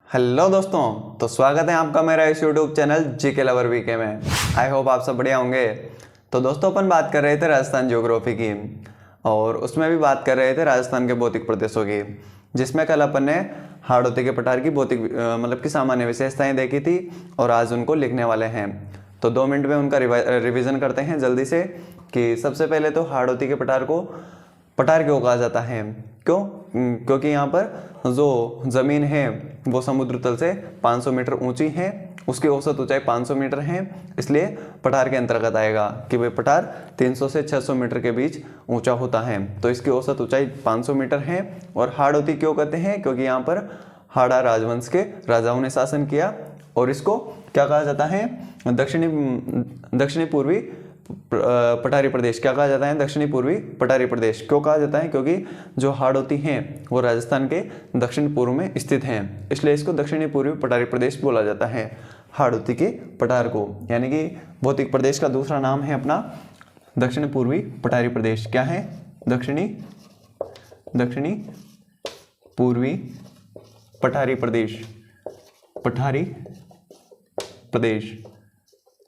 Hello दोस्तों, तो स्वागत है आपका मेरा इस YouTube channel GK lover VK में। आई होप आप सब बढ़िया होंगे। तो दोस्तों अपन बात कर रहे थे राजस्थान ज्योग्राफी की और उसमें भी बात कर रहे थे राजस्थान के भौतिक प्रदेशों की, जिसमें कल अपन ने हाड़ौती के पठार की भौतिक मतलब की सामान्य विशेषताएं देखी थी और आज उनको लिखने वाले हैं। तो 2 मिनट में उनका रिविजन करते हैं जल्दी से कि सबसे पहले तो हाड़ौती के पठार को पठार क्यों कहा जाता है। क्योंकि यहाँ पर जो ज़मीन है वो समुद्र तल से 500 मीटर ऊंची है, उसकी औसत ऊंचाई 500 मीटर है, इसलिए पठार के अंतर्गत आएगा कि भाई पठार 300 से 600 मीटर के बीच ऊंचा होता है, तो इसकी औसत ऊंचाई 500 मीटर है। और हाड़ौती क्यों कहते हैं? क्योंकि यहाँ पर हाड़ा राजवंश के राजाओं ने शासन किया और इसको क्या कहा जाता है? दक्षिणी पूर्वी पठारी प्रदेश क्या कहा जाता है? दक्षिणी पूर्वी पठारी प्रदेश क्यों कहा जाता है? क्योंकि जो हाड़ौती हैं वो राजस्थान के दक्षिण पूर्व में स्थित हैं, इसलिए इसको दक्षिणी पूर्वी पठारी प्रदेश बोला जाता है हाड़ौती के पठार को। यानी कि भौतिक प्रदेश का दूसरा नाम है अपना दक्षिण पूर्वी पठारी प्रदेश। क्या है? दक्षिणी पूर्वी पठारी प्रदेश, पठारी प्रदेश।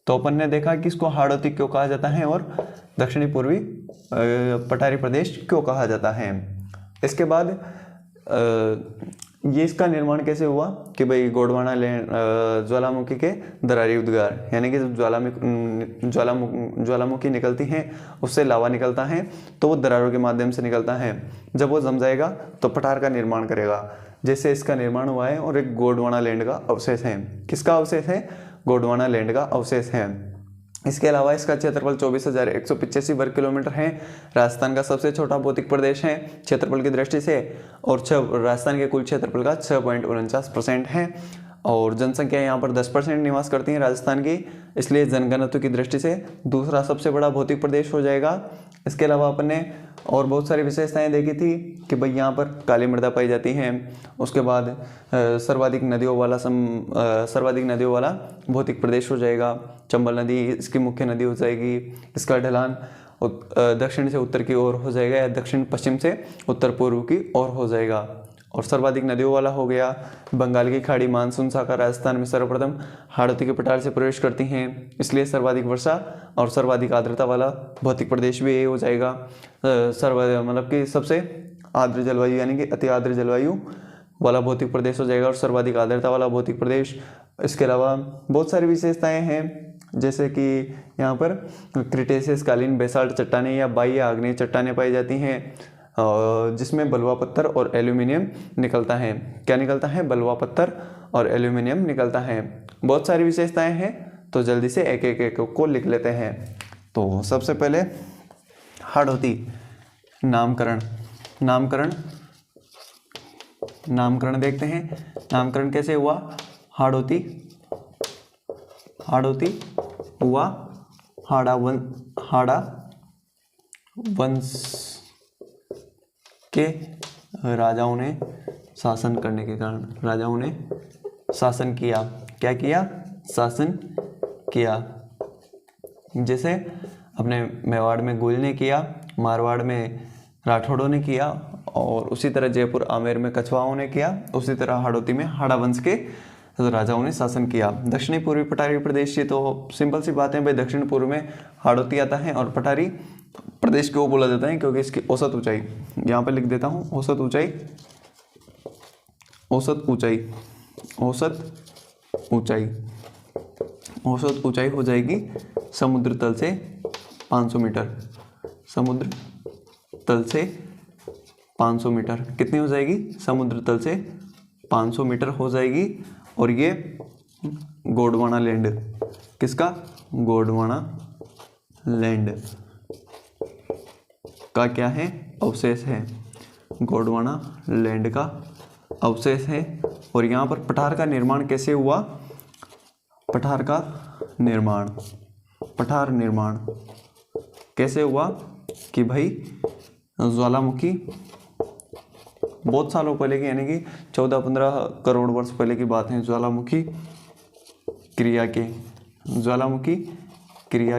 तो अपन ने देखा कि इसको हाड़ौती क्यों कहा जाता है और दक्षिणी पूर्वी पठारी प्रदेश क्यों कहा जाता है। इसके बाद ये इसका निर्माण कैसे हुआ कि भाई गोंडवाना ज्वालामुखी के दरारी उद्गार, यानी कि जब ज्वालामुखी निकलती है उससे लावा निकलता है तो वो दरारों के माध्यम से निकलता है। जब वो जम जाएगा तो पठार का निर्माण करेगा, जैसे इसका निर्माण हुआ है। और एक गोंडवाना लैंड का अवशेष है। किसका अवशेष है? गोंडवाना लैंड का अवशेष है। इसके अलावा इसका क्षेत्रफल 24,185 वर्ग किलोमीटर है। राजस्थान का सबसे छोटा भौतिक प्रदेश है क्षेत्रफल की दृष्टि से, और राजस्थान के कुल क्षेत्रफल का 6.49% है। और जनसंख्या यहाँ पर 10% निवास करती है राजस्थान की, इसलिए जनघनत्व की दृष्टि से दूसरा सबसे बड़ा भौतिक प्रदेश हो जाएगा। इसके अलावा अपन ने और बहुत सारी विशेषताएं देखी थी कि भाई यहाँ पर काली मृदा पाई जाती है। उसके बाद सर्वाधिक नदियों वाला भौतिक प्रदेश हो जाएगा। चंबल नदी इसकी मुख्य नदी हो जाएगी। इसका ढलान दक्षिण से उत्तर की ओर हो जाएगा या दक्षिण पश्चिम से उत्तर पूर्व की ओर हो जाएगा। और सर्वाधिक नदियों वाला हो गया। बंगाल की खाड़ी मानसून शाखा राजस्थान में सर्वप्रथम हाड़ौती के पठार से प्रवेश करती हैं, इसलिए सर्वाधिक वर्षा और सर्वाधिक आर्द्रता वाला भौतिक प्रदेश भी ये हो जाएगा। मतलब कि सबसे आर्द्र जलवायु यानी कि अति आर्द्र जलवायु वाला भौतिक प्रदेश हो जाएगा और सर्वाधिक आर्द्रता वाला भौतिक प्रदेश। इसके अलावा बहुत सारी विशेषताएं हैं, जैसे कि यहाँ पर क्रिटेशियस कालीन बेसाल्ट चट्टानें या बाह्य आग्नेय चट्टानें पाई जाती हैं, जिसमें बलुआ पत्थर और एल्यूमिनियम निकलता है। क्या निकलता है? बलुआ पत्थर और एल्यूमिनियम निकलता है। बहुत सारी विशेषताएं हैं, तो जल्दी से एक एक को लिख लेते हैं। तो सबसे पहले हाड़ौती नामकरण देखते हैं। नामकरण कैसे हुआ? हाड़ौती हुआ हाड़ा वंश के राजाओं ने शासन करने के कारण, राजाओं ने शासन किया। क्या किया? शासन किया। जैसे अपने मेवाड़ में गुल ने किया, मारवाड़ में राठौड़ों ने किया, और उसी तरह जयपुर आमेर में कछवाओं ने किया। उसी तरह हाड़ौती में हाड़ा वंश के राजाओं ने शासन किया। दक्षिणी पूर्वी पठारी प्रदेश की तो सिंपल सी बात है भाई, दक्षिण पूर्व में हाड़ौती आता है। और पठारी प्रदेश क्यों बोला जाता है? क्योंकि इसकी औसत ऊंचाई, यहाँ पे लिख देता हूँ, औसत ऊंचाई हो जाएगी समुद्र तल से 500 मीटर। समुद्र तल से 500 मीटर कितनी हो जाएगी? समुद्र तल से 500 मीटर हो जाएगी। और ये गोंडवाना लैंड, किसका? गोंडवाना लैंड का क्या है? अवशेष है। गोंडवाना लैंड का अवशेष है। और यहाँ पर पठार का निर्माण कैसे हुआ? पठार निर्माण कैसे हुआ कि भाई ज्वालामुखी बहुत सालों पहले की, यानी कि 14-15 करोड़ वर्ष पहले की बात है। ज्वालामुखी क्रिया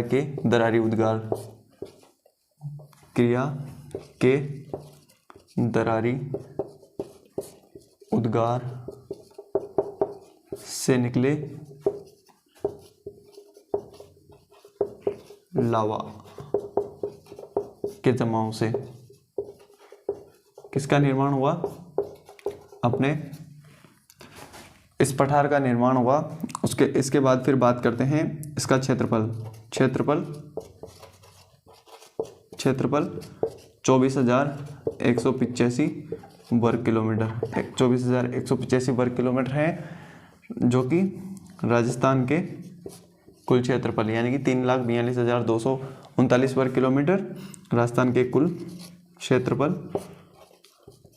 के दरारी उद्गार, क्रिया के दरारी उद्गार से निकले लावा के जमाव से किसका निर्माण हुआ? अपने इस पठार का निर्माण हुआ। इसके बाद फिर बात करते हैं इसका क्षेत्रफल। क्षेत्रफल 24,185 वर्ग किलोमीटर, 24,185 वर्ग किलोमीटर है, जो कि राजस्थान के कुल क्षेत्रफल यानी कि 3,42,239 वर्ग किलोमीटर राजस्थान के कुल क्षेत्रफल।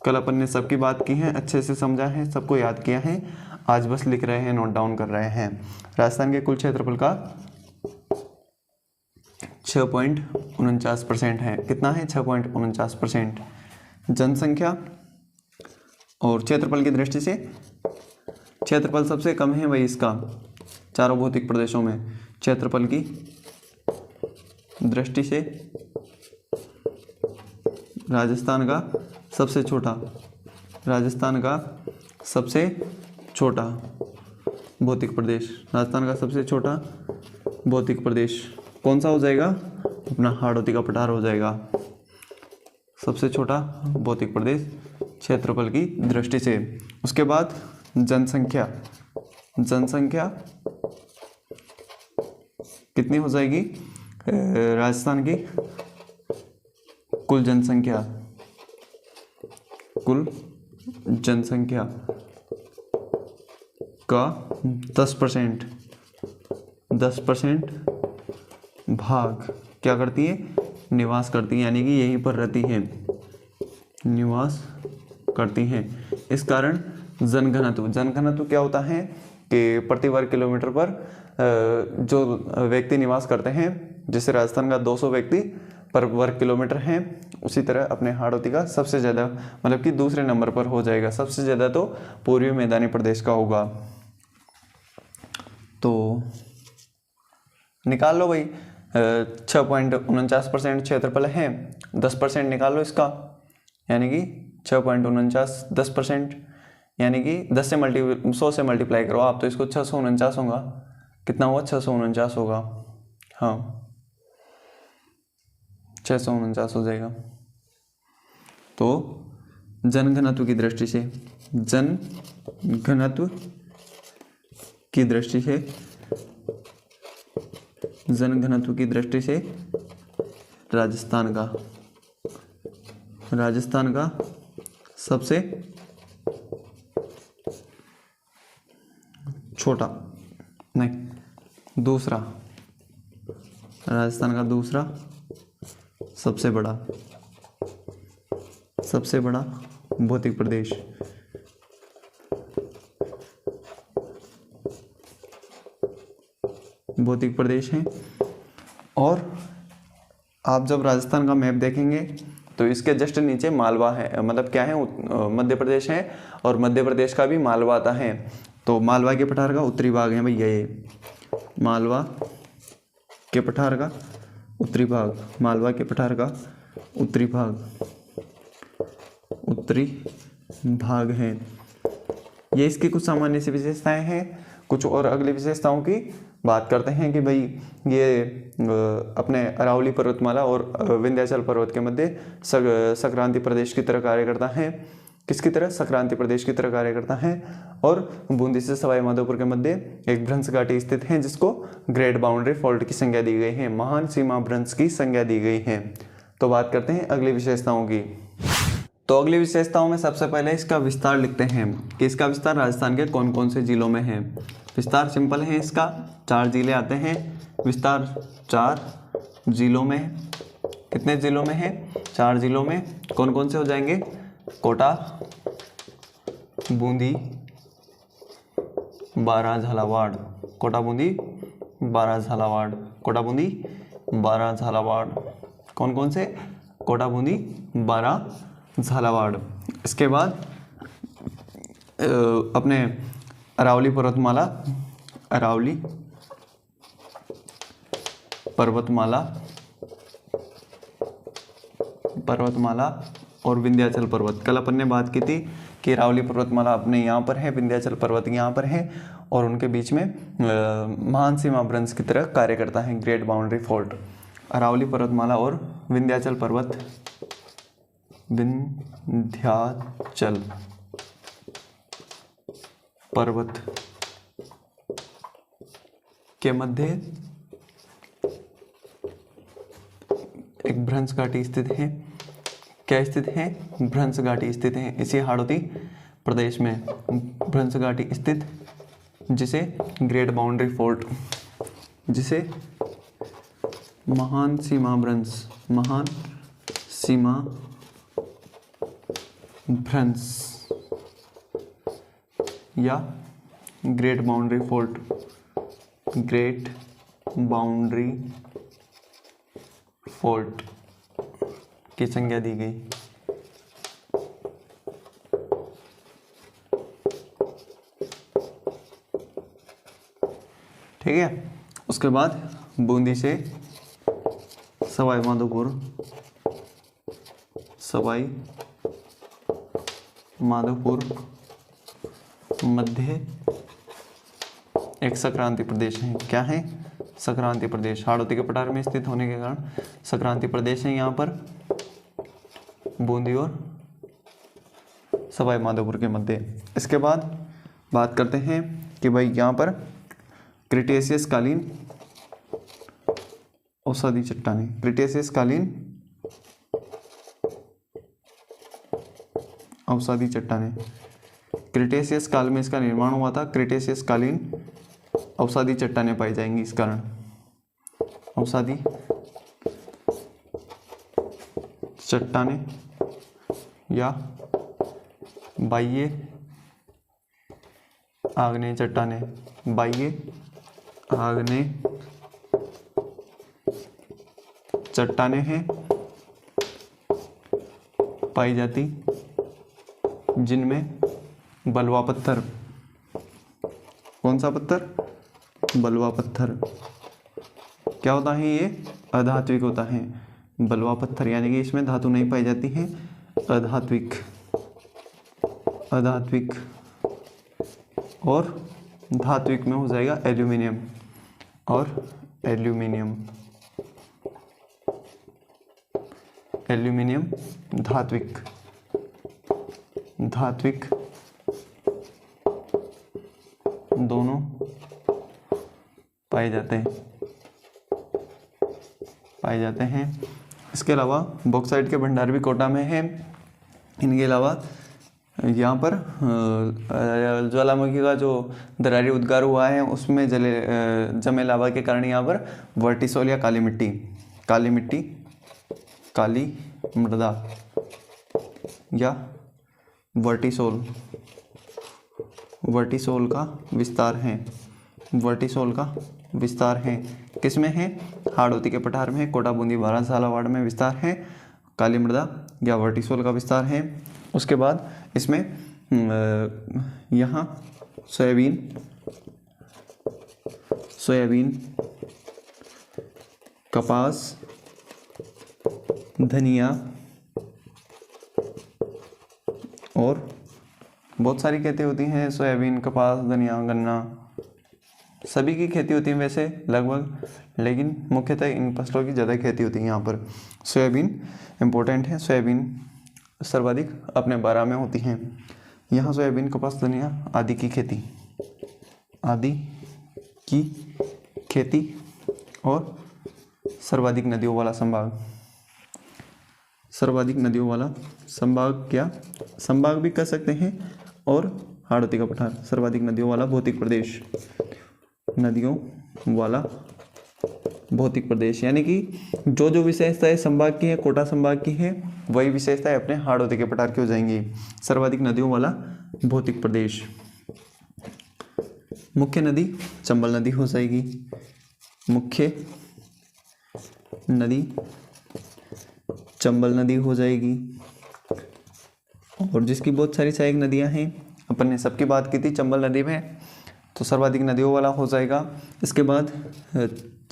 कल अपन ने सबकी बात की है, अच्छे से समझा है, सबको याद किया है, आज बस लिख रहे हैं, नोट डाउन कर रहे हैं। राजस्थान के कुल क्षेत्रफल का 6.49% है। कितना है? 6.49%। जनसंख्या और क्षेत्रफल की दृष्टि से क्षेत्रफल सबसे कम है भाई इसका, चारों भौतिक प्रदेशों में। क्षेत्रफल की दृष्टि से राजस्थान का सबसे छोटा भौतिक प्रदेश, राजस्थान का सबसे छोटा भौतिक प्रदेश कौन सा हो जाएगा? अपना हाड़ौती का पठार हो जाएगा, सबसे छोटा भौतिक प्रदेश क्षेत्रफल की दृष्टि से। उसके बाद जनसंख्या कितनी हो जाएगी? राजस्थान की कुल जनसंख्या का 10% भाग क्या करती है? निवास करती है, यानी कि यहीं पर रहती हैं, निवास करती हैं। इस कारण जनघनत्व क्या होता है कि प्रति वर्ग किलोमीटर पर जो व्यक्ति निवास करते हैं, जैसे राजस्थान का 200 व्यक्ति पर वर्ग किलोमीटर हैं, उसी तरह अपने हाड़ौती का सबसे ज़्यादा, मतलब कि दूसरे नंबर पर हो जाएगा। सबसे ज़्यादा तो पूर्वी मैदानी प्रदेश का होगा। तो निकाल लो भाई, 6.49% क्षेत्रफल है, 10% निकाल लो इसका, यानी कि 6.49 10%, यानी कि 100 से मल्टीप्लाई करो आप, तो इसको 649 होगा। कितना हुआ? 649 होगा। हाँ, 649 हो जाएगा। तो जनघनत्व की दृष्टि से राजस्थान का सबसे छोटा, नहीं दूसरा, राजस्थान का दूसरा सबसे बड़ा भौतिक प्रदेश। है। और आप जब राजस्थान का मैप देखेंगे तो इसके जस्ट नीचे मालवा है, मतलब क्या है, मध्य प्रदेश है, और मध्य प्रदेश का भी मालवा आता है। तो मालवा के पठार का उत्तरी भाग है भैया, ये मालवा के पठार का उत्तरी भाग है। ये इसकी कुछ सामान्य सी विशेषताएं हैं। कुछ और अगली विशेषताओं की बात करते हैं कि भाई ये अपने अरावली पर्वतमाला और विंध्याचल पर्वत के मध्य संक्रांति प्रदेश की तरह कार्य करता है। किसकी तरह? संक्रांति प्रदेश की तरह कार्य करता है। और बूंदी से सवाई माधोपुर के मध्य एक भ्रंश घाटी स्थित है, जिसको ग्रेट बाउंड्री फॉल्ट की संज्ञा दी गई है, महान सीमा भ्रंश की संज्ञा दी गई है। तो बात करते हैं अगली विशेषताओं की। तो अगली विशेषताओं में सबसे पहले इसका विस्तार लिखते हैं कि इसका विस्तार राजस्थान के कौन कौन से जिलों में है। विस्तार सिंपल है इसका, 4 जिले आते हैं। विस्तार 4 जिलों में। कितने जिलों में है? 4 जिलों में। कौन कौन से हो जाएंगे? कोटा, बूंदी, बारां, झालावाड़। कोटा, बूंदी, बारां, झालावाड़। कोटा, बूंदी, बारां, झालावाड़। कौन कौन से? कोटा, बूंदी, बारां, झालावाड़। इसके बाद अपने अरावली पर्वतमाला और विंध्याचल पर्वत। कल अपन ने बात की थी कि अरावली पर्वतमाला अपने यहाँ पर है, विंध्याचल पर्वत यहाँ पर है और उनके बीच में महान सीमा भ्रंश की तरह कार्य करता है ग्रेट बाउंड्री फोल्ट। अरावली पर्वतमाला और विंध्याचल पर्वत के मध्य एक भ्रंश घाटी स्थित है। क्या स्थित है? भ्रंश घाटी स्थित है इसी हाड़ौती प्रदेश में, भ्रंश घाटी स्थित, जिसे ग्रेट बाउंड्री फोल्ट, जिसे महान सीमा भ्रंश या great boundary fault, great boundary fault की संज्ञा दी गई। ठीक है। उसके बाद बूंदी से सवाई माधोपुर मध्य एक संक्रांति प्रदेश है। क्या है? संक्रांति प्रदेश। हाड़ौती के पठार में स्थित होने के कारण संक्रांति प्रदेश है यहाँ पर, बूंदी और सवाई माधोपुर के मध्य। इसके बाद बात करते हैं कि भाई यहाँ पर क्रिटेशियस कालीन औषधि चट्टानें, क्रिटेशियस कालीन औषधि चट्टानें, क्रिटेशियस काल में इसका निर्माण हुआ था। क्रिटेशियस कालीन औषधि चट्टानें पाई जाएंगी इस कारण, औषधि चट्टानें या बाह्य आग्नेय चट्टानें, बाह्य आग्नेय चट्टानें हैं पाई जाती, जिनमें बलुआ पत्थर, कौन सा पत्थर? बलुआ पत्थर। क्या होता है? ये अधात्विक होता है बलुआ पत्थर, यानी कि इसमें धातु नहीं पाई जाती है, अधात्विक। और धात्विक में हो जाएगा एल्यूमिनियम और एल्यूमिनियम धात्विक दोनों पाए जाते हैं। इसके अलावा बॉक्साइट के भंडार भी कोटा में है। इनके अलावा यहाँ पर ज्वालामुखी का जो दरारी उद्गार हुआ है उसमें जमे लावा के कारण यहाँ पर वर्टिसोल या काली मृदा या वर्टिसोल का विस्तार है। किसमें है? हाड़ौती के पठार में, कोटा, बूंदी, बारां, झालावाड़ में विस्तार है काली मृदा या वर्टिसोल का विस्तार है। उसके बाद इसमें यहाँ सोयाबीन, कपास, धनिया और बहुत सारी खेती होती हैं। सोयाबीन, कपास, धनिया, गन्ना, सभी की खेती होती है वैसे लगभग, लेकिन मुख्यतः इन फसलों की ज़्यादा खेती होती है यहाँ पर। सोयाबीन इम्पोर्टेंट है, सोयाबीन सर्वाधिक अपने बारां में होती हैं। यहाँ सोयाबीन, कपास, धनिया आदि की खेती और सर्वाधिक नदियों वाला संभाग, क्या संभाग भी कह सकते हैं, और हाड़ौती का पठार सर्वाधिक नदियों वाला भौतिक प्रदेश, यानी कि जो विशेषताएं संभाग की है, कोटा संभाग की है, वही विशेषताएं अपने हाड़ौती के पठार की हो जाएंगी। सर्वाधिक नदियों वाला भौतिक प्रदेश। मुख्य नदी चंबल नदी हो जाएगी, मुख्य नदी चंबल नदी हो जाएगी, और जिसकी बहुत सारी सहायक नदियां हैं, अपन ने सबकी बात की थी चंबल नदी में, तो सर्वाधिक नदियों वाला हो जाएगा। इसके बाद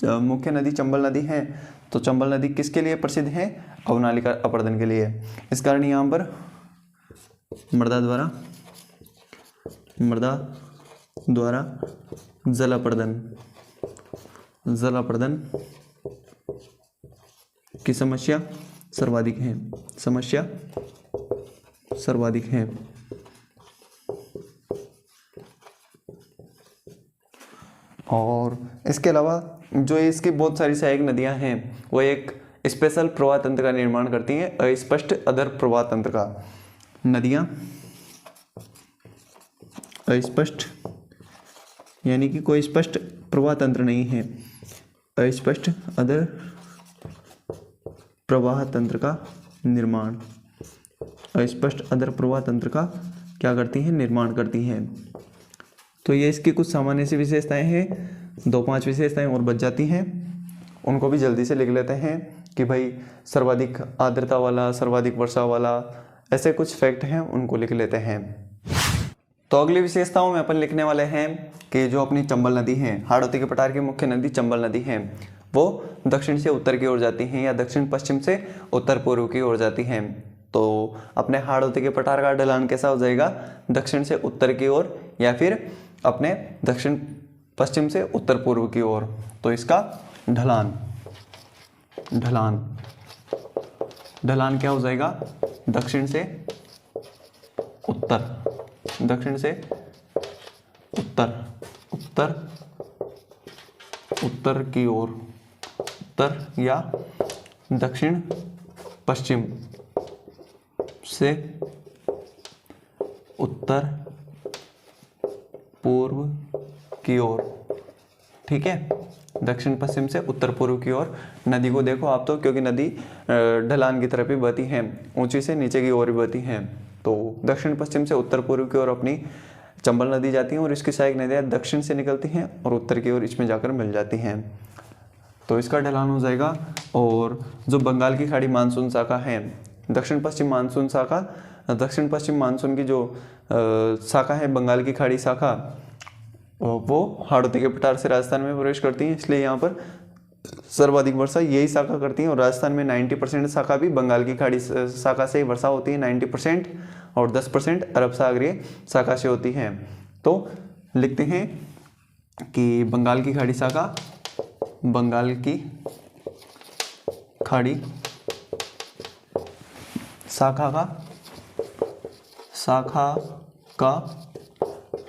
मुख्य नदी चंबल नदी है, तो चंबल नदी किसके लिए प्रसिद्ध है? अवनालिका अपर्दन के लिए। इस कारण यहाँ पर मृदा द्वारा जलापर्दन की समस्या सर्वाधिक है। और इसके अलावा जो इसकी बहुत सारी सहायक नदियां हैं वो एक स्पेशल प्रवाह तंत्र का निर्माण करती हैं, अस्पष्ट अधर प्रवाह तंत्र का। नदियां अस्पष्ट यानी कि कोई स्पष्ट प्रवाह तंत्र नहीं है, अस्पष्ट अधर प्रवाह तंत्र का निर्माण, अस्पष्ट अधर प्रवाह तंत्र का क्या करती हैं, निर्माण करती हैं। तो ये इसकी कुछ सामान्य सी विशेषताएं हैं, 2-5 विशेषताएं और बच जाती हैं, उनको भी जल्दी से लिख लेते हैं कि भाई सर्वाधिक आर्द्रता वाला, सर्वाधिक वर्षा वाला, ऐसे कुछ फैक्ट हैं उनको लिख लेते हैं। तो अगली विशेषताओं में अपन लिखने वाले हैं कि जो अपनी चंबल नदी है, हाड़ौती के पठार की मुख्य नदी चंबल नदी है, वो दक्षिण से उत्तर की ओर जाती हैं या दक्षिण पश्चिम से उत्तर पूर्व की ओर जाती हैं। तो अपने हाड़ौती के पठार का ढलान कैसा हो जाएगा, दक्षिण से उत्तर की ओर या फिर अपने दक्षिण पश्चिम से उत्तर पूर्व की ओर। तो इसका ढलान क्या हो जाएगा, दक्षिण से उत्तर, दक्षिण से उत्तर की ओर, उत्तर या दक्षिण पश्चिम से उत्तर पूर्व की ओर। ठीक है, दक्षिण पश्चिम से उत्तर पूर्व की ओर। नदी को देखो आप तो, क्योंकि नदी ढलान की तरफ ही बहती है, ऊंची से नीचे की ओर ही बहती है। तो दक्षिण पश्चिम से उत्तर पूर्व की ओर अपनी चंबल नदी जाती है और इसकी सहायक नदियाँ दक्षिण से निकलती हैं और उत्तर की ओर इसमें जाकर मिल जाती हैं। तो इसका ढलान हो जाएगा। और जो बंगाल की खाड़ी मानसून शाखा है, दक्षिण पश्चिम मानसून शाखा, दक्षिण पश्चिम मानसून की जो शाखा है बंगाल की खाड़ी शाखा, वो हाड़ौती के पठार से राजस्थान में प्रवेश करती है, इसलिए यहाँ पर सर्वाधिक वर्षा यही शाखा करती है। और राजस्थान में 90% शाखा भी बंगाल की खाड़ी शाखा से ही वर्षा होती है, 90%, और 10% अरब सागरीय शाखा से होती है। तो लिखते हैं कि बंगाल की खाड़ी शाखा, बंगाल की खाड़ी शाखा का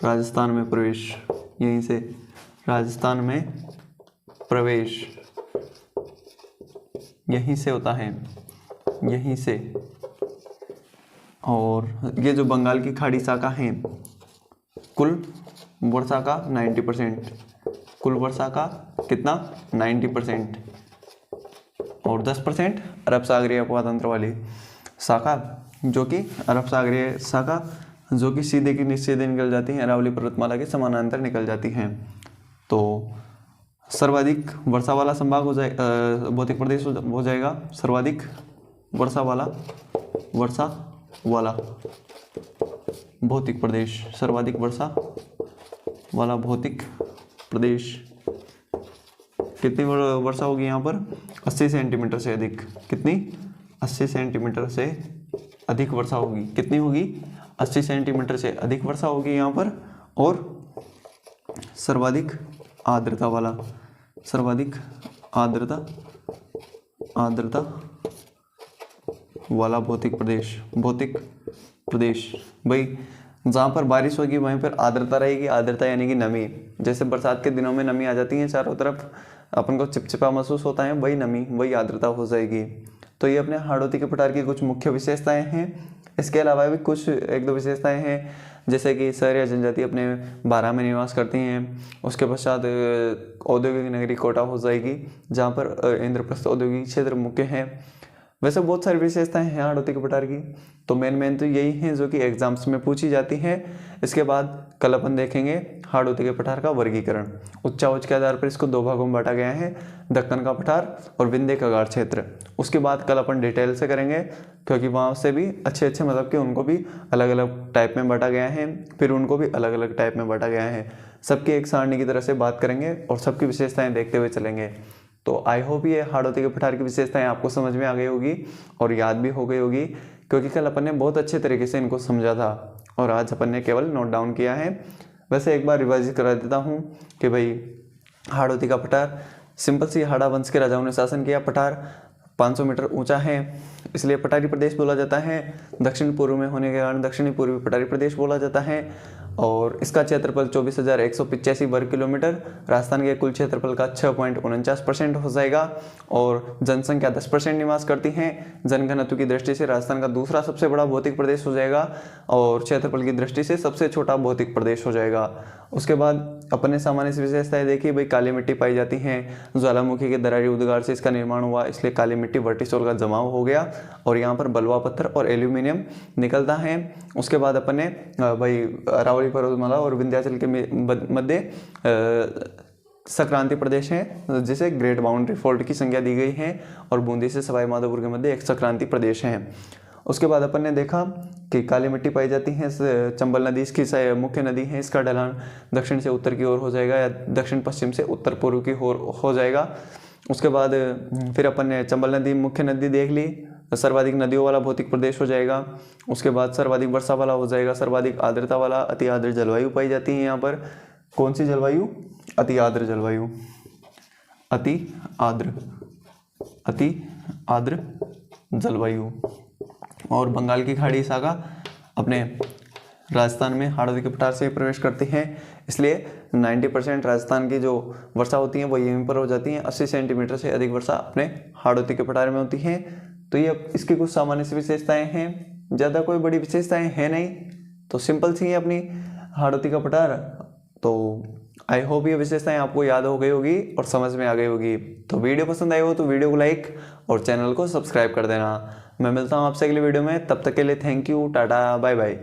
राजस्थान में प्रवेश, यहीं से राजस्थान में प्रवेश यहीं से होता है, यहीं से। और ये जो बंगाल की खाड़ी शाखा है, कुल वर्षा का 90%, कुल वर्षा का कितना, 90%, और 10% अरब सागरीय अपवाह तंत्र वाली शाखा, जो कि अरब सागरीय शाखा जो कि सीधे की सीधे निकल जाती हैं, अरावली पर्वतमाला के समानांतर निकल जाती हैं। तो सर्वाधिक वर्षा वाला संभाग हो जाए, भौतिक प्रदेश हो जाएगा सर्वाधिक वर्षा वाला भौतिक प्रदेश, सर्वाधिक वर्षा वाला भौतिक प्रदेश। कितनी वर्षा होगी यहाँ पर, 80 सेंटीमीटर से अधिक। कितनी, 80 सेंटीमीटर से अधिक वर्षा होगी। कितनी होगी, 80 सेंटीमीटर से अधिक वर्षा होगी यहाँ पर। और सर्वाधिक आर्द्रता वाला, सर्वाधिक आर्द्रता वाला भौतिक प्रदेश। भाई जहाँ पर बारिश होगी वहीं पर आर्द्रता रहेगी। आर्द्रता यानी कि नमी, जैसे बरसात के दिनों में नमी आ जाती है चारों तरफ, अपन को चिपचिपा महसूस होता है, वही नमी, वही आर्द्रता हो जाएगी। तो ये अपने हाड़ौती के पठार की कुछ मुख्य विशेषताएं हैं। इसके अलावा भी कुछ 1-2 विशेषताएं हैं, जैसे कि शहर या जनजाति अपने बारां में निवास करती हैं। उसके पश्चात औद्योगिक नगरी कोटा हो जाएगी, जहाँ पर इंद्रप्रस्थ औद्योगिक क्षेत्र मुख्य है। वैसे बहुत सारी विशेषताएं हैं हाड़ौती के पठार की, तो मेन तो यही हैं जो कि एग्जाम्स में पूछी जाती हैं। इसके बाद कल अपन देखेंगे हाड़ौती के पठार का वर्गीकरण। उच्चावच के आधार पर इसको 2 भागों में बांटा गया है, दक्कन का पठार और विंध्य कगार क्षेत्र। उसके बाद कल अपन डिटेल से करेंगे, क्योंकि वहाँ से भी अच्छे मतलब कि उनको भी अलग अलग टाइप में बांटा गया है, फिर उनको भी अलग अलग टाइप में बांटा गया है। सबकी एक सारणी की तरह से बात करेंगे और सबकी विशेषताएं देखते हुए चलेंगे। तो आई होप ये हाड़ौती के पठार की विशेषताएं आपको समझ में आ गई होगी और याद भी हो गई होगी, क्योंकि कल अपन ने बहुत अच्छे तरीके से इनको समझा था और आज अपन ने केवल नोट डाउन किया है। वैसे एक बार रिवाइज करा देता हूँ कि भाई हाड़ौती का पठार, सिंपल सी हाड़ा वंश के राजाओं ने शासन किया। पठार 500 मीटर ऊंचा है, इसलिए पठारी प्रदेश बोला जाता है। दक्षिण पूर्व में होने के कारण दक्षिणी पूर्वी पठारी प्रदेश बोला जाता है। और इसका क्षेत्रफल 24,185 वर्ग किलोमीटर राजस्थान के कुल क्षेत्रफल का 6.49% हो जाएगा। और जनसंख्या 10% निवास करती है। जनघनत्व की दृष्टि से राजस्थान का दूसरा सबसे बड़ा भौतिक प्रदेश हो जाएगा और क्षेत्रफल की दृष्टि से सबसे छोटा भौतिक प्रदेश हो जाएगा। उसके बाद अपने सामान्य सी विशेषताएं देखिए, भाई काली मिट्टी पाई जाती है। ज्वालामुखी के दरारी उद्गार से इसका निर्माण हुआ, इसलिए काली मिट्टी वर्टिसोल का जमाव हो गया और यहाँ पर बलुआ पत्थर और एल्यूमिनियम निकलता है। उसके बाद अपन ने भाई अरावली पर्वतमाला और विंध्याचल के मध्य संक्रांति प्रदेश है जिसे ग्रेट बाउंड्री फॉल्ट की संज्ञा दी गई है और बूंदी से सवाई माधोपुर के मध्य एक संक्रांति प्रदेश है। उसके बाद अपन ने देखा कि काली मिट्टी पाई जाती है। चंबल नदी इसकी मुख्य नदी है, इसका ढलान दक्षिण से उत्तर की ओर हो जाएगा या दक्षिण पश्चिम से उत्तर पूर्व की ओर हो जाएगा। उसके बाद फिर अपन ने चंबल नदी मुख्य नदी देख ली, सर्वाधिक नदियों वाला भौतिक प्रदेश हो जाएगा। उसके बाद सर्वाधिक वर्षा वाला हो जाएगा, सर्वाधिक आर्द्रता वाला, अति आर्द्र जलवायु पाई जाती है यहाँ पर। कौन सी जलवायु? अति आर्द्र जलवायु, अति आर्द्र जलवायु। और बंगाल की खाड़ी सागा अपने राजस्थान में हाड़ौती के पठार से प्रवेश करती हैं, इसलिए 90% राजस्थान की जो वर्षा होती है वो यहीं पर हो जाती है। 80 सेंटीमीटर से अधिक वर्षा अपने हाड़ौती के पठार में होती है। तो ये इसकी कुछ सामान्य सी विशेषताएं हैं, ज़्यादा कोई बड़ी विशेषताएं हैं नहीं, तो सिंपल सी है अपनी हाड़ौती का पठार। तो आई होप ये विशेषताएं आपको याद हो गई होगी और समझ में आ गई होगी। तो वीडियो पसंद आई हो तो वीडियो को लाइक और चैनल को सब्सक्राइब कर देना। मैं मिलता हूँ आपसे अगली वीडियो में, तब तक के लिए thank you, tata, bye bye.